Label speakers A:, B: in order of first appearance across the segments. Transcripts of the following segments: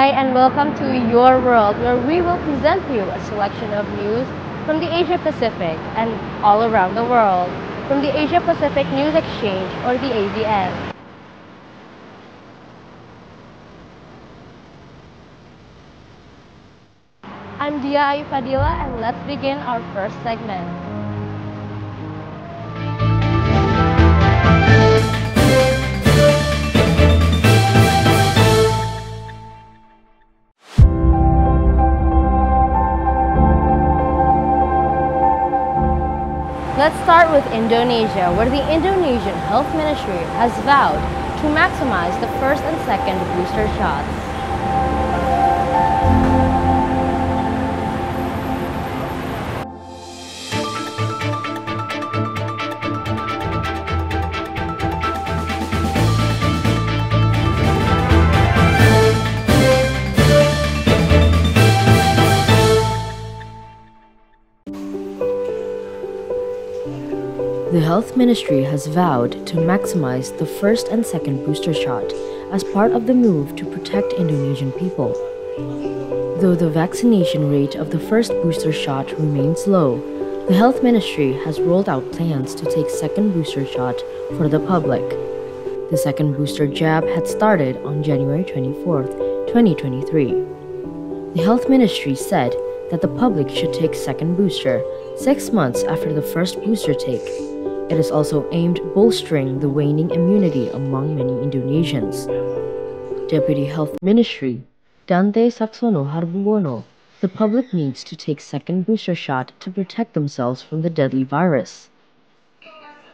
A: Hi, and welcome to Your World, where we will present you a selection of news from the Asia Pacific and all around the world from the Asia Pacific News Exchange, or the ABN. I'm Dia Ifadila, and let's begin our first segment. Let's start with Indonesia, where the Indonesian Health Ministry has vowed to maximize the first and second booster shots. The Health Ministry has vowed to maximize the first and second booster shot as part of the move to protect Indonesian people. Though the vaccination rate of the first booster shot remains low, the Health Ministry has rolled out plans to take second booster shot for the public. The second booster jab had started on January 24th, 2023. The Health Ministry said that the public should take second booster 6 months after the first booster take. It is also aimed bolstering the waning immunity among many Indonesians. Deputy Health Ministry Dante Saxono Harbumbono, the public needs to take second booster shot to protect themselves from the deadly virus.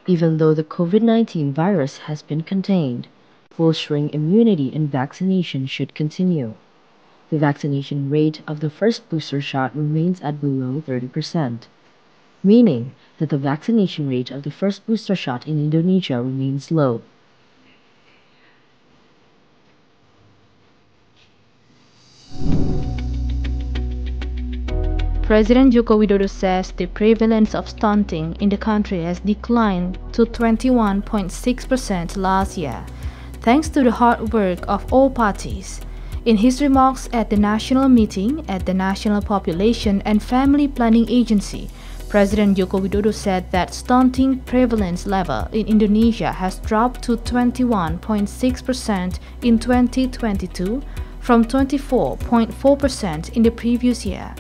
A: Even though the COVID-19 virus has been contained, bolstering immunity and vaccination should continue. The vaccination rate of the first booster shot remains at below 30%, meaning that the vaccination rate of the first booster shot in Indonesia remains low.
B: President Joko Widodo says the prevalence of stunting in the country has declined to 21.6% last year, thanks to the hard work of all parties. In his remarks at the national meeting at the National Population and Family Planning Agency, President Joko Widodo said that stunting prevalence level in Indonesia has dropped to 21.6% in 2022 from 24.4% in the previous year.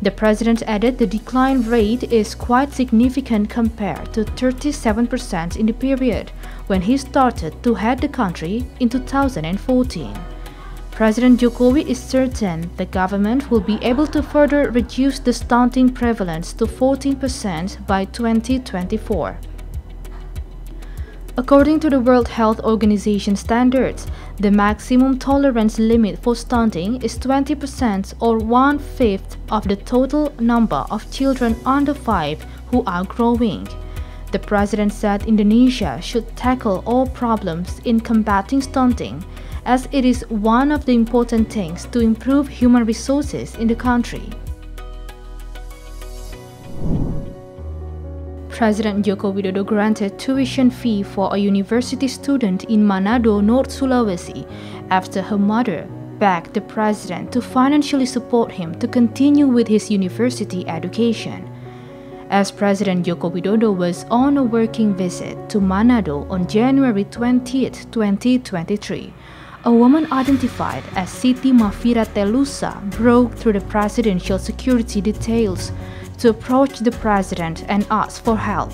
B: The president added the decline rate is quite significant compared to 37% in the period when he started to head the country in 2014. President Jokowi is certain the government will be able to further reduce the stunting prevalence to 14% by 2024. According to the World Health Organization standards, the maximum tolerance limit for stunting is 20% or 1/5 of the total number of children under 5 who are growing. The president said Indonesia should tackle all problems in combating stunting, as it is one of the important things to improve human resources in the country. President Joko Widodo granted tuition fee for a university student in Manado, North Sulawesi, after her mother begged the president to financially support him to continue with his university education. As President Joko Widodo was on a working visit to Manado on January 20, 2023, a woman identified as Siti Mafira Telusa broke through the presidential security details to approach the president and ask for help.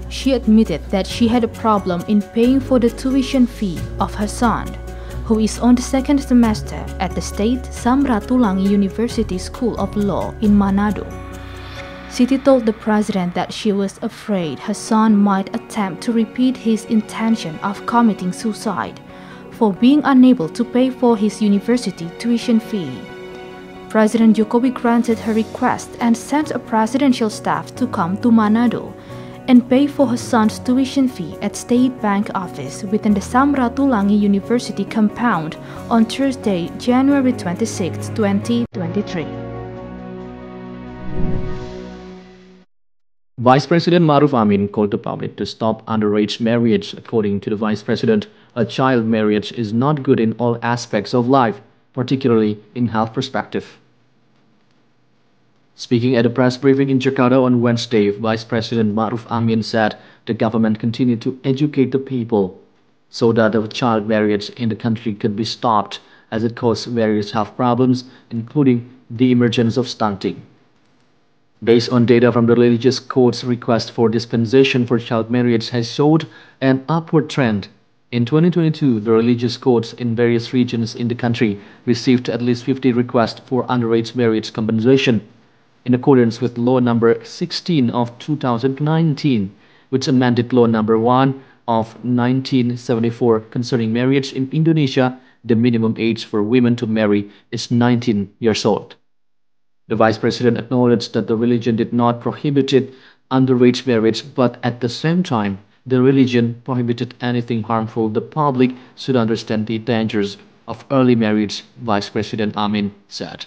B: She admitted that she had a problem in paying for the tuition fee of her son, who is on the second semester at the State Samratulangi University School of Law in Manado. Siti told the president that she was afraid her son might attempt to repeat his intention of committing suicide for being unable to pay for his university tuition fee. President Jokowi granted her request and sent a presidential staff to come to Manado and pay for her son's tuition fee at State Bank office within the Samratulangi University compound on Thursday, January 26, 2023.
C: Vice President Maruf Amin called the public to stop underage marriage. According to the Vice President, a child marriage is not good in all aspects of life, particularly in health perspective. Speaking at a press briefing in Jakarta on Wednesday, Vice President Maruf Amin said the government continued to educate the people so that the child marriage in the country could be stopped as it caused various health problems, including the emergence of stunting. Based on data from the religious code's request for dispensation for child marriage has showed an upward trend. In 2022, the religious codes in various regions in the country received at least 50 requests for underage marriage compensation, in accordance with Law Number 16 of 2019, which amended Law Number 1 of 1974 concerning marriage in Indonesia. The minimum age for women to marry is 19 years old. The Vice President acknowledged that the religion did not prohibit underage marriage, but at the same time, the religion prohibited anything harmful. The public should understand the dangers of early marriage, Vice President Amin said.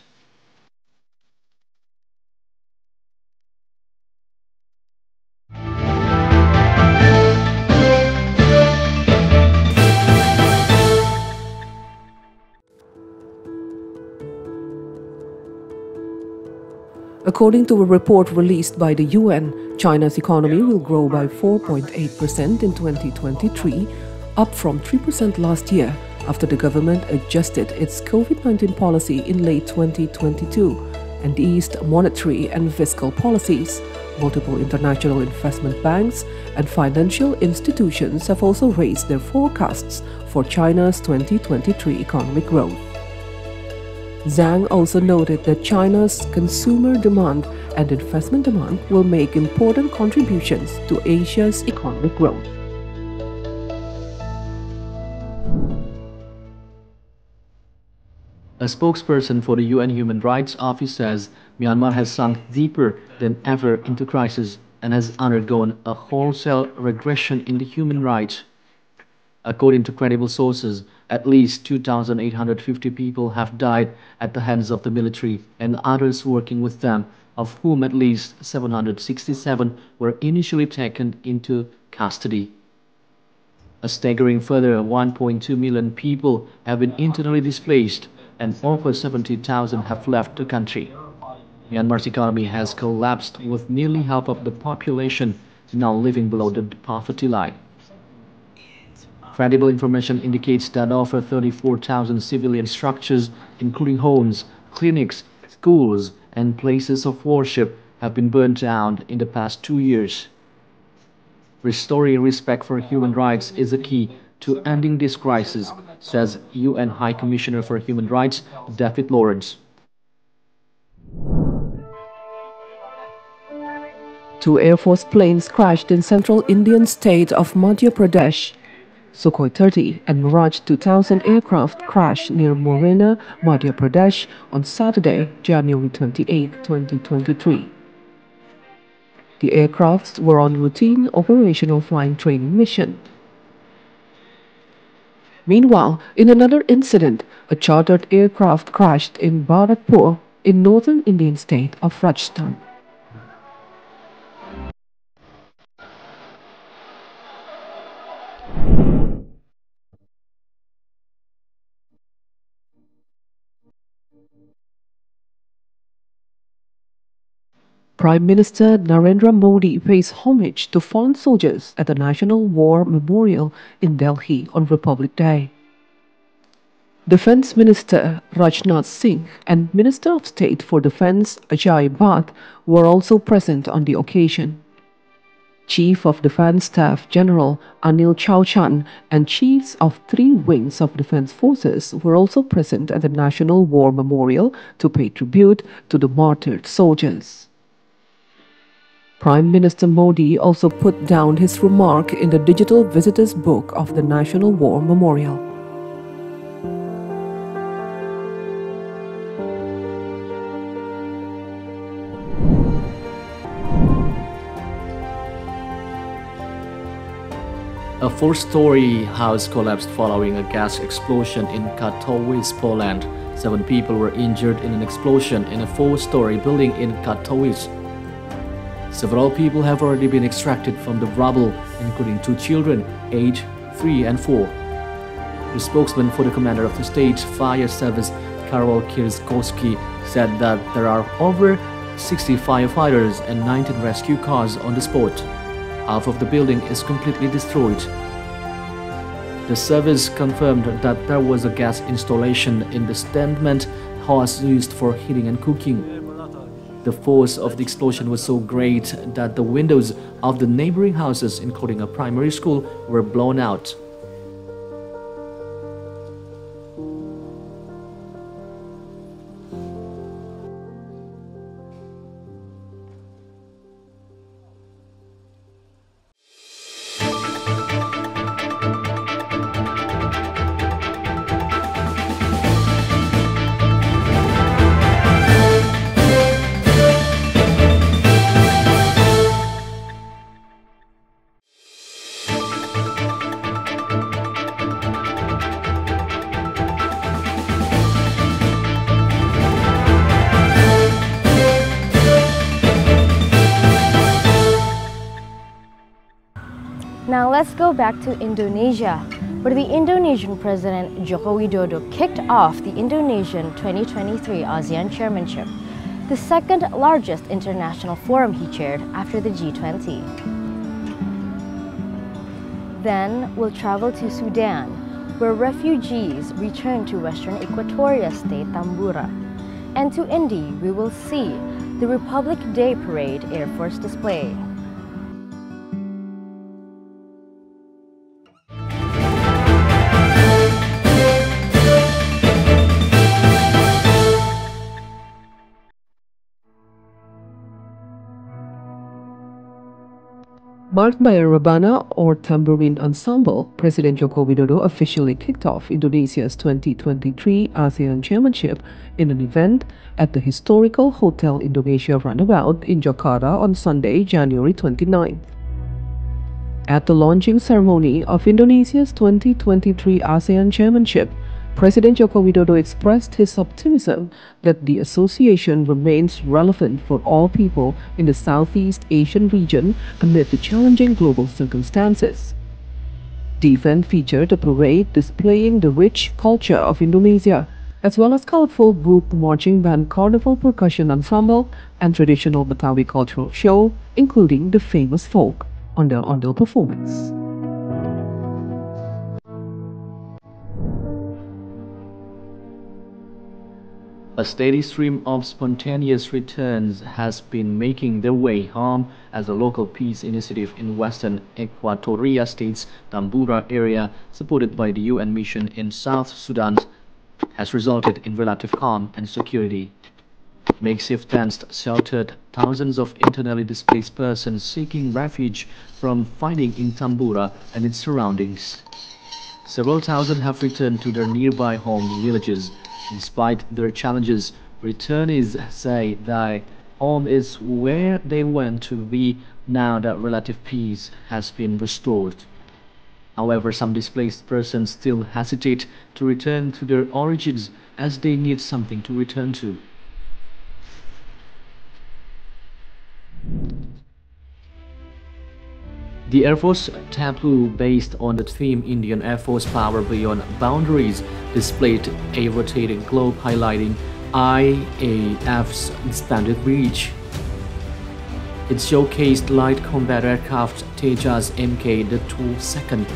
D: According to a report released by the UN, China's economy will grow by 4.8% in 2023, up from 3% last year after the government adjusted its COVID-19 policy in late 2022 and eased monetary and fiscal policies. Multiple international investment banks and financial institutions have also raised their forecasts for China's 2023 economic growth. Zhang also noted that China's consumer demand and investment demand will make important contributions to Asia's economic growth.
C: A spokesperson for the UN Human Rights Office says Myanmar has sunk deeper than ever into crisis and has undergone a wholesale regression in the human rights. According to credible sources, at least 2,850 people have died at the hands of the military and others working with them, of whom at least 767 were initially taken into custody. A staggering further 1.2 million people have been internally displaced and over 70,000 have left the country. Myanmar's economy has collapsed, with nearly half of the population now living below the poverty line. Credible information indicates that over 34,000 civilian structures, including homes, clinics, schools, and places of worship, have been burned down in the past 2 years. Restoring respect for human rights is a key to ending this crisis, says UN High Commissioner for Human Rights, David Lawrence.
D: Two Air Force planes crashed in central Indian state of Madhya Pradesh. Sukhoi 30 and Mirage 2000 aircraft crashed near Morena, Madhya Pradesh on Saturday, January 28, 2023. The aircrafts were on routine operational flying training mission. Meanwhile, in another incident, a chartered aircraft crashed in Bharatpur in northern Indian state of Rajasthan. Prime Minister Narendra Modi pays homage to fallen soldiers at the National War Memorial in Delhi on Republic Day. Defense Minister Rajnath Singh and Minister of State for Defense Ajay Bhatt were also present on the occasion. Chief of Defense Staff General Anil Chauchan and chiefs of 3 wings of defense forces were also present at the National War Memorial to pay tribute to the martyred soldiers. Prime Minister Modi also put down his remark in the digital visitors book of the National War Memorial.
C: A 4-story house collapsed following a gas explosion in Katowice, Poland. 7 people were injured in an explosion in a 4-story building in Katowice. Several people have already been extracted from the rubble, including two children, aged 3 and 4. The spokesman for the commander of the state fire service, Karol Kierzkowski, said that there are over 60 firefighters and 19 rescue cars on the spot. Half of the building is completely destroyed. The service confirmed that there was a gas installation in the tenement house used for heating and cooking. The force of the explosion was so great that the windows of the neighboring houses, including a primary school, were blown out.
A: Now let's go back to Indonesia, where the Indonesian President Joko Widodo kicked off the Indonesian 2023 ASEAN Chairmanship, the second largest international forum he chaired after the G20. Then we'll travel to Sudan, where refugees return to Western Equatoria State Tambura. And to Indy, we will see the Republic Day Parade Air Force display.
D: Marked by a rebana or tambourine ensemble, President Joko Widodo officially kicked off Indonesia's 2023 ASEAN Chairmanship in an event at the historical Hotel Indonesia Runabout in Jakarta on Sunday, January 29. At the launching ceremony of Indonesia's 2023 ASEAN Chairmanship, President Joko Widodo expressed his optimism that the association remains relevant for all people in the Southeast Asian region amid the challenging global circumstances. The event featured a parade displaying the rich culture of Indonesia, as well as colorful group marching band carnival percussion ensemble and traditional Betawi cultural show, including the famous folk ondel-ondel performance.
C: A steady stream of spontaneous returns has been making their way home as a local peace initiative in Western Equatoria State's Tambura area, supported by the UN mission in South Sudan, has resulted in relative calm and security. Makeshift tents sheltered thousands of internally displaced persons seeking refuge from fighting in Tambura and its surroundings. Several thousand have returned to their nearby home villages. Despite their challenges, returnees say that home is where they want to be now that relative peace has been restored. However, some displaced persons still hesitate to return to their origins as they need something to return to. The Air Force tableau, based on the theme Indian Air Force Power Beyond Boundaries, displayed a rotating globe highlighting IAF's expanded reach. It showcased light combat aircraft Tejas Mk, the 22nd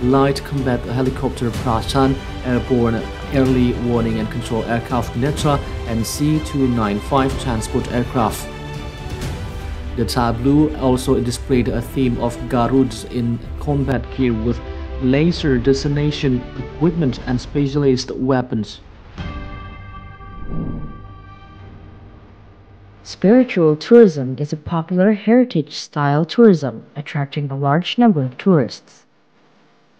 C: Light Combat Helicopter Prashan, Airborne Early Warning and Control Aircraft Netra, and C-295 transport aircraft. The tableau also displayed a theme of Garuds in combat gear with laser designation equipment and specialized weapons.
A: Spiritual tourism is a popular heritage-style tourism, attracting a large number of tourists.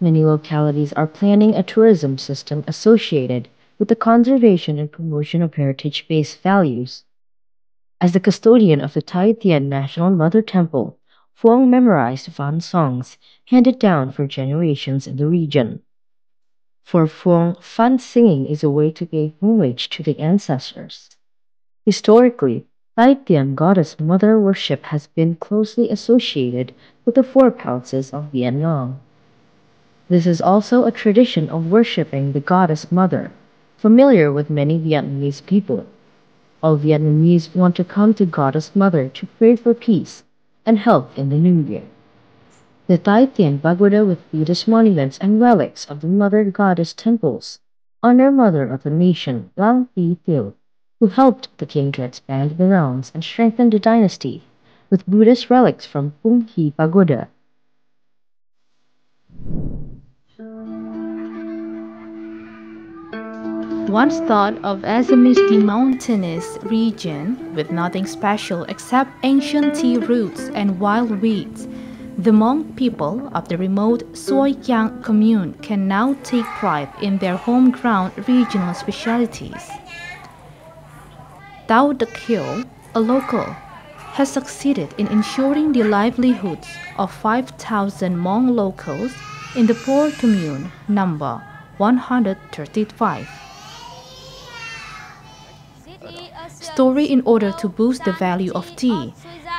A: Many localities are planning a tourism system associated with the conservation and promotion of heritage-based values. As the custodian of the Tai Tien National Mother Temple, Phuong memorized Van songs handed down for generations in the region. For Phuong, Van singing is a way to pay homage to the ancestors. Historically, Taitian goddess mother worship has been closely associated with the four provinces of Vietnam. This is also a tradition of worshipping the goddess mother, familiar with many Vietnamese people. All Vietnamese want to come to goddess mother to pray for peace and health in the new year. The Tai Tien Pagoda with Buddhist monuments and relics of the mother goddess temples honor mother of the nation Lang Pi Thieu, who helped the king to expand the realms and strengthen the dynasty, with Buddhist relics from Pung Hi Pagoda.
B: Once thought of as a misty mountainous region with nothing special except ancient tea roots and wild weeds, the Hmong people of the remote Soi Kiang commune can now take pride in their home-ground regional specialities. Tao De Kieu, a local, has succeeded in ensuring the livelihoods of 5,000 Hmong locals in the poor commune number 135. Story in order to boost the value of tea,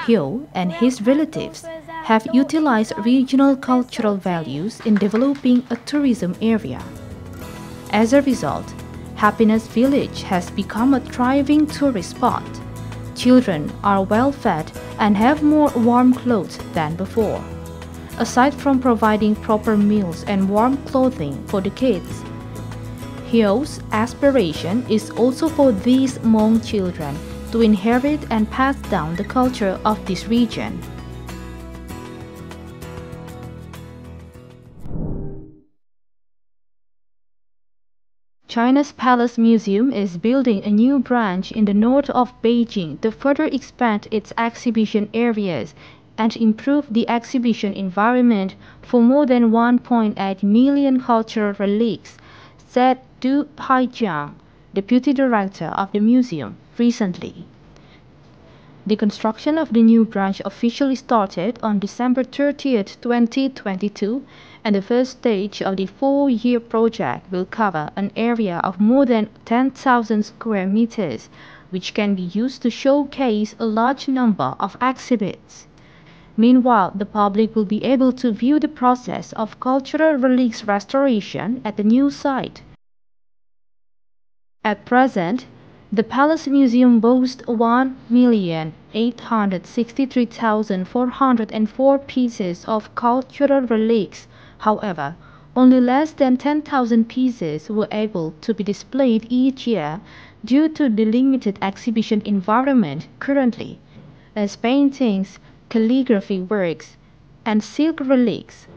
B: Hill and his relatives have utilized regional cultural values in developing a tourism area. As a result, Happiness Village has become a thriving tourist spot. Children are well fed and have more warm clothes than before. Aside from providing proper meals and warm clothing for the kids, Hill's aspiration is also for these Hmong children to inherit and pass down the culture of this region. China's Palace Museum is building a new branch in the north of Beijing to further expand its exhibition areas and improve the exhibition environment for more than 1.8 million cultural relics, said Du Haijiang, deputy director of the museum, recently. The construction of the new branch officially started on December 30, 2022, and the first stage of the 4-year project will cover an area of more than 10,000 square meters, which can be used to showcase a large number of exhibits. Meanwhile, the public will be able to view the process of cultural relics restoration at the new site. At present, the Palace Museum boasts 1,863,404 pieces of cultural relics. However, only less than 10,000 pieces were able to be displayed each year due to the limited exhibition environment currently, as paintings, calligraphy works, and silk relics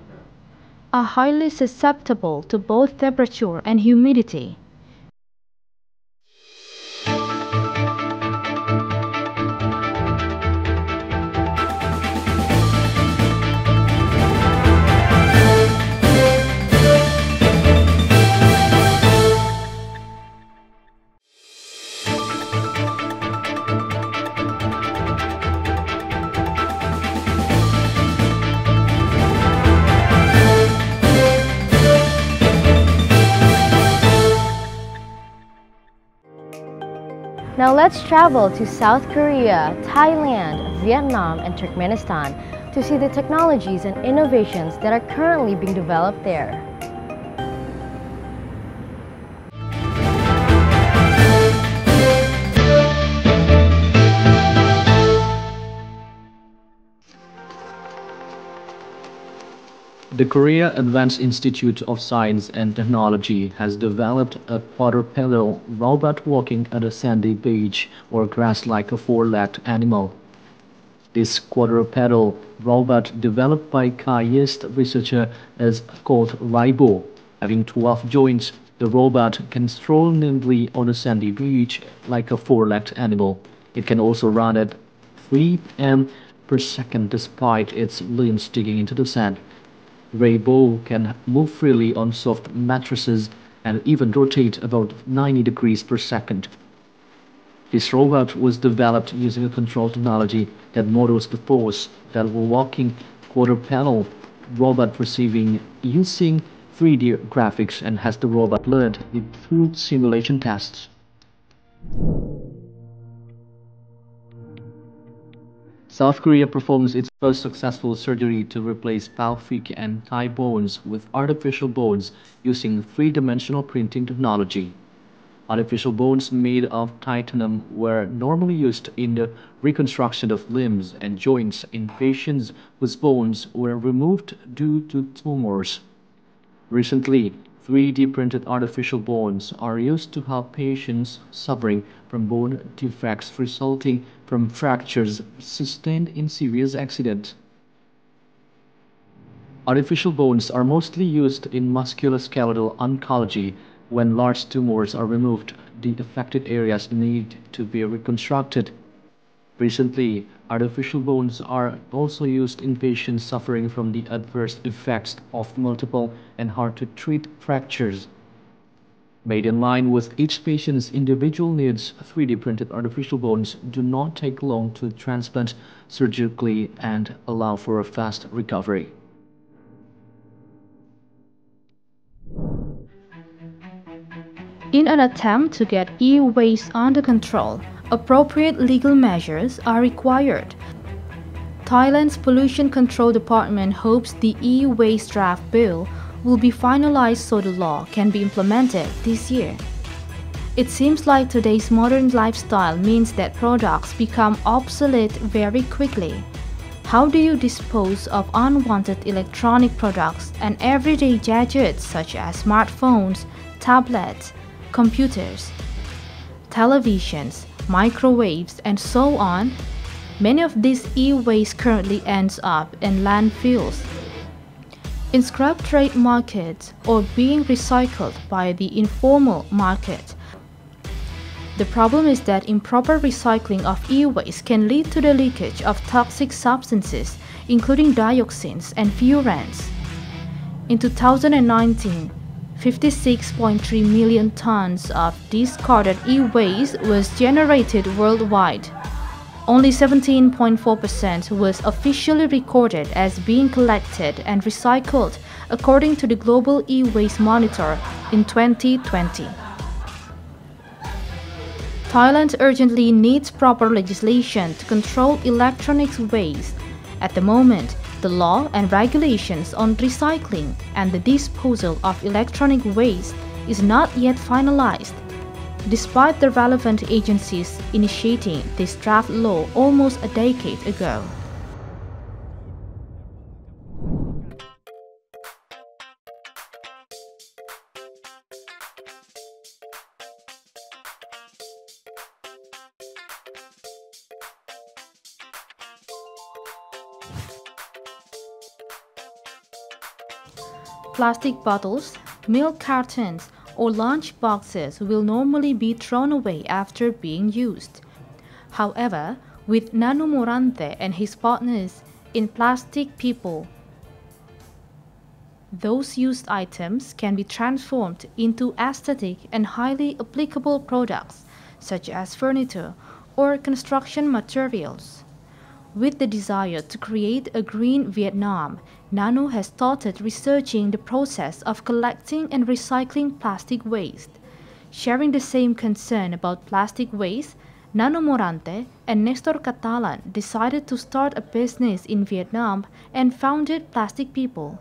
B: are highly susceptible to both temperature and humidity.
A: Now let's travel to South Korea, Thailand, Vietnam, and Turkmenistan to see the technologies and innovations that are currently being developed there.
C: The Korea Advanced Institute of Science and Technology has developed a quadrupedal robot walking at a sandy beach or grass like a four-legged animal. This quadrupedal robot developed by Kayist researcher is called Ribo. Having 12 joints, the robot can stroll nimbly on a sandy beach like a four-legged animal. It can also run at 3 m per second despite its limbs digging into the sand. Rainbow can move freely on soft mattresses and even rotate about 90 degrees per second. This robot was developed using a control technology that models the force that a walking quadrupedal robot receiving using 3D graphics and has the robot learned through simulation tests. South Korea performs its first successful surgery to replace pelvic and thigh bones with artificial bones using three-dimensional printing technology. Artificial bones made of titanium were normally used in the reconstruction of limbs and joints in patients whose bones were removed due to tumors. Recently, 3D printed artificial bones are used to help patients suffering from bone defects resulting from fractures sustained in serious accidents. Artificial bones are mostly used in musculoskeletal oncology. When large tumors are removed, the affected areas need to be reconstructed. Recently, artificial bones are also used in patients suffering from the adverse effects of multiple and hard to treat fractures. Made in line with each patient's individual needs, 3D printed artificial bones do not take long to transplant surgically and allow for a fast recovery.
B: In an attempt to get e-waste under control, appropriate legal measures are required. Thailand's Pollution Control Department hopes the e-waste draft bill will be finalized so the law can be implemented this year. It seems like today's modern lifestyle means that products become obsolete very quickly. How do you dispose of unwanted electronic products and everyday gadgets such as smartphones, tablets, computers, televisions, microwaves, and so on? Many of these e-waste currently ends up in landfills, in scrap trade markets, or being recycled by the informal market. The problem is that improper recycling of e-waste can lead to the leakage of toxic substances, including dioxins and furans. In 2019, 56.3 million tons of discarded e-waste was generated worldwide. Only 17.4% was officially recorded as being collected and recycled, according to the Global E-Waste Monitor in 2020. Thailand urgently needs proper legislation to control electronics waste. At the moment, the law and regulations on recycling and the disposal of electronic waste is not yet finalized, despite the relevant agencies initiating this draft law almost a decade ago. Plastic bottles, milk cartons, or lunch boxes will normally be thrown away after being used. However, with Nano Morante and his partners in Plastic People, those used items can be transformed into aesthetic and highly applicable products, such as furniture or construction materials. With the desire to create a green Vietnam, Nano has started researching the process of collecting and recycling plastic waste. Sharing the same concern about plastic waste, Nano Morante and Nestor Catalan decided to start a business in Vietnam and founded Plastic People.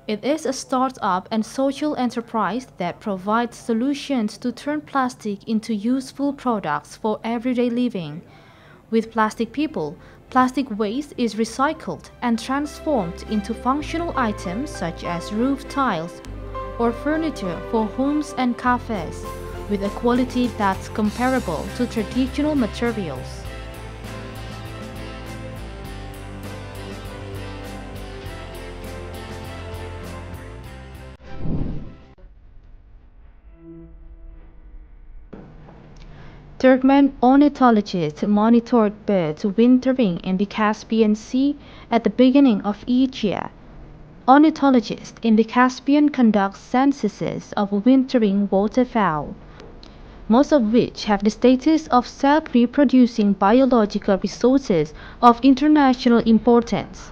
B: It is a startup and social enterprise that provides solutions to turn plastic into useful products for everyday living. With Plastic People, plastic waste is recycled and transformed into functional items such as roof tiles or furniture for homes and cafes, with a quality that's comparable to traditional materials. Turkmen ornithologists monitored birds wintering in the Caspian Sea at the beginning of each year. Ornithologists in the Caspian conduct censuses of wintering waterfowl, most of which have the status of self-reproducing biological resources of international importance.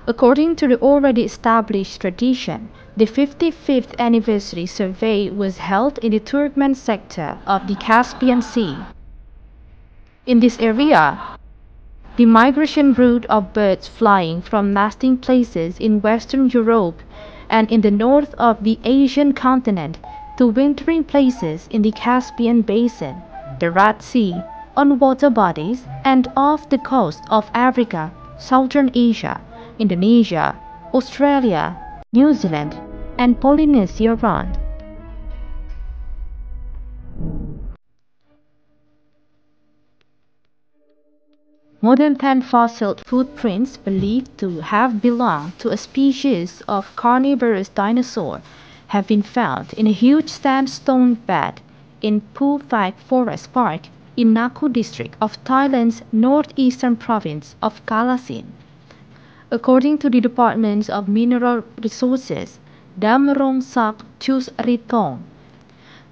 B: According to the already established tradition, the 55th anniversary survey was held in the Turkmen sector of the Caspian Sea. In this area, The migration route of birds flying from nesting places in Western Europe and in the north of the Asian continent to wintering places in the Caspian Basin, the Red Sea, on water bodies, and off the coast of Africa, Southern Asia, Indonesia, Australia, New Zealand, and Polynesia round. More than 10 fossil footprints believed to have belonged to a species of carnivorous dinosaur have been found in a huge sandstone bed in Phu Forest Park in Nakhon district of Thailand's northeastern province of Kalasin. According to the Department of Mineral Resources, Damrong Sak Chus Ritong,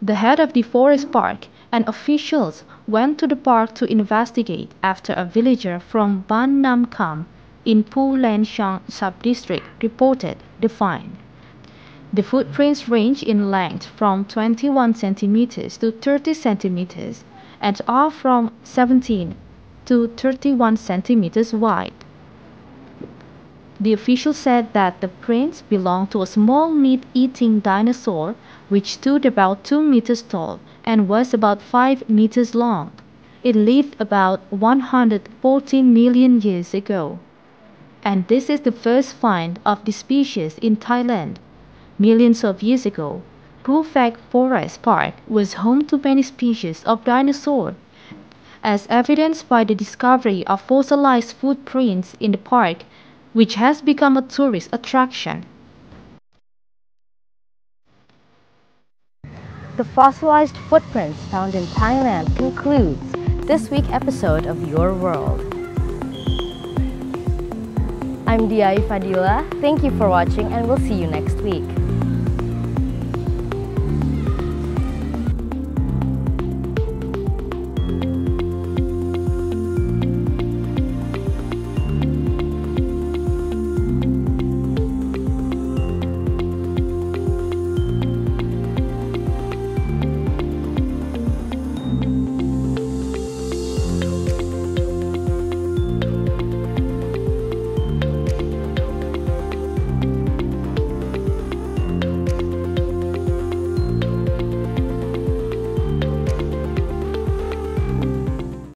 B: the head of the forest park, and officials went to the park to investigate after a villager from Ban Nam Kam in Phu Lan Shang subdistrict reported the find. The footprints range in length from 21 centimeters to 30 centimeters and are from 17 to 31 centimeters wide. The official said that the prints belonged to a small meat-eating dinosaur which stood about 2 meters tall and was about 5 meters long. It lived about 114 million years ago. And this is the first find of the species in Thailand. Millions of years ago, Phu Forest Park was home to many species of dinosaur, as evidenced by the discovery of fossilized footprints in the park, which has become a tourist attraction.
A: The fossilized footprints found in Thailand concludes this week's episode of Your World. I'm Dia Fadila. Thank you for watching and we'll see you next week.